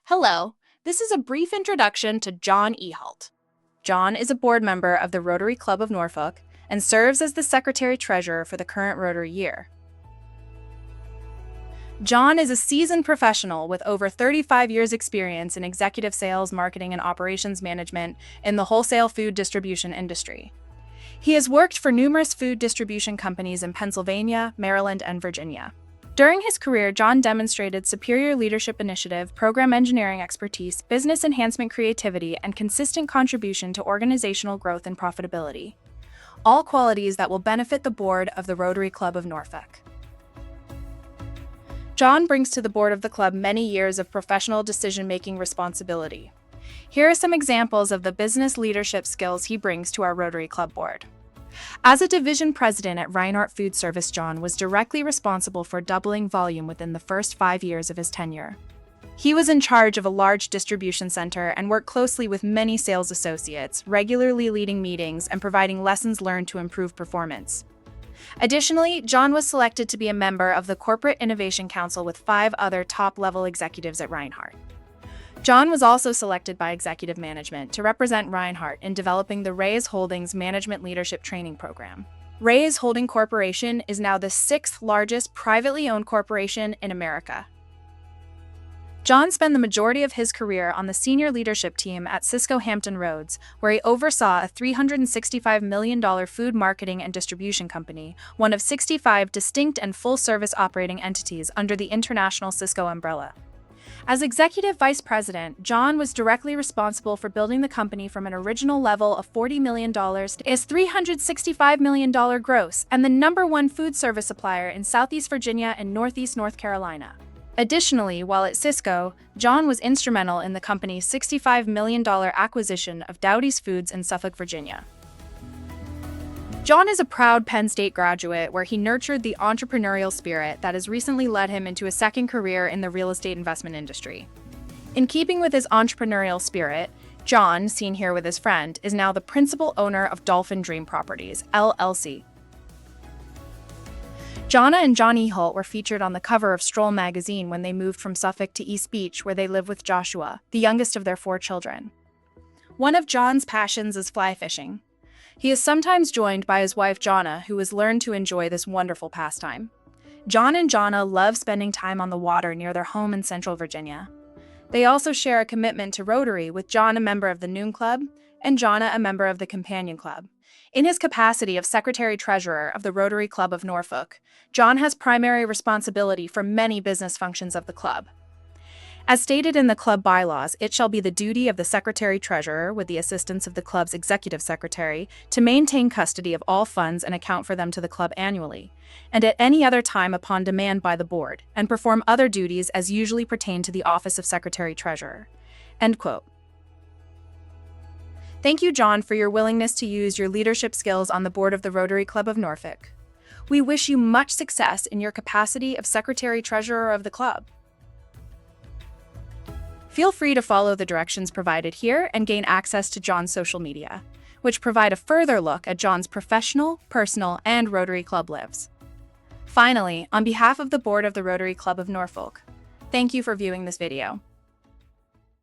Hello, this is a brief introduction to John Ehehalt. John is a board member of the Rotary Club of Norfolk and serves as the Secretary-Treasurer for the current Rotary year. John is a seasoned professional with over 35 years' experience in executive sales, marketing, and operations management in the wholesale food distribution industry. He has worked for numerous food distribution companies in Pennsylvania, Maryland, and Virginia. During his career, John demonstrated superior leadership initiative, program engineering expertise, business enhancement creativity, and consistent contribution to organizational growth and profitability. All qualities that will benefit the board of the Rotary Club of Norfolk. John brings to the board of the club many years of professional decision-making responsibility. Here are some examples of the business leadership skills he brings to our Rotary Club board. As a division president at Reinhart Food Service, John was directly responsible for doubling volume within the first 5 years of his tenure. He was in charge of a large distribution center and worked closely with many sales associates, regularly leading meetings and providing lessons learned to improve performance. Additionally, John was selected to be a member of the Corporate Innovation Council with 5 other top-level executives at Reinhart. John was also selected by executive management to represent Reinhart in developing the Reyes Holdings Management Leadership Training Program. Reyes Holding Corporation is now the 6th largest privately owned corporation in America. John spent the majority of his career on the senior leadership team at Cisco Hampton Roads, where he oversaw a $365 million food marketing and distribution company, one of 65 distinct and full-service operating entities under the international Cisco umbrella. As Executive Vice President, John was directly responsible for building the company from an original level of $40 million to its $365 million gross and the #1 food service supplier in Southeast Virginia and Northeast North Carolina. Additionally, while at Cisco, John was instrumental in the company's $65 million acquisition of Dowdy's Foods in Suffolk, Virginia. John is a proud Penn State graduate where he nurtured the entrepreneurial spirit that has recently led him into a second career in the real estate investment industry. In keeping with his entrepreneurial spirit, John, seen here with his friend, is now the principal owner of Dolphin Dream Properties, LLC. Jonna and John Ehehalt were featured on the cover of Stroll magazine when they moved from Suffolk to East Beach, where they live with Joshua, the youngest of their 4 children. One of John's passions is fly fishing. He is sometimes joined by his wife Jonna, who has learned to enjoy this wonderful pastime. John and Jonna love spending time on the water near their home in Central Virginia. They also share a commitment to Rotary, with John a member of the Noon Club and Jonna a member of the Companion Club. In his capacity of Secretary-Treasurer of the Rotary Club of Norfolk, John has primary responsibility for many business functions of the club. As stated in the club bylaws, it shall be the duty of the Secretary-Treasurer, with the assistance of the club's Executive Secretary, to maintain custody of all funds and account for them to the club annually, and at any other time upon demand by the board, and perform other duties as usually pertain to the office of Secretary-Treasurer." End quote. Thank you, John, for your willingness to use your leadership skills on the board of the Rotary Club of Norfolk. We wish you much success in your capacity of Secretary-Treasurer of the club. Feel free to follow the directions provided here and gain access to John's social media, which provide a further look at John's professional, personal, and Rotary Club lives. Finally, on behalf of the board of the Rotary Club of Norfolk, thank you for viewing this video.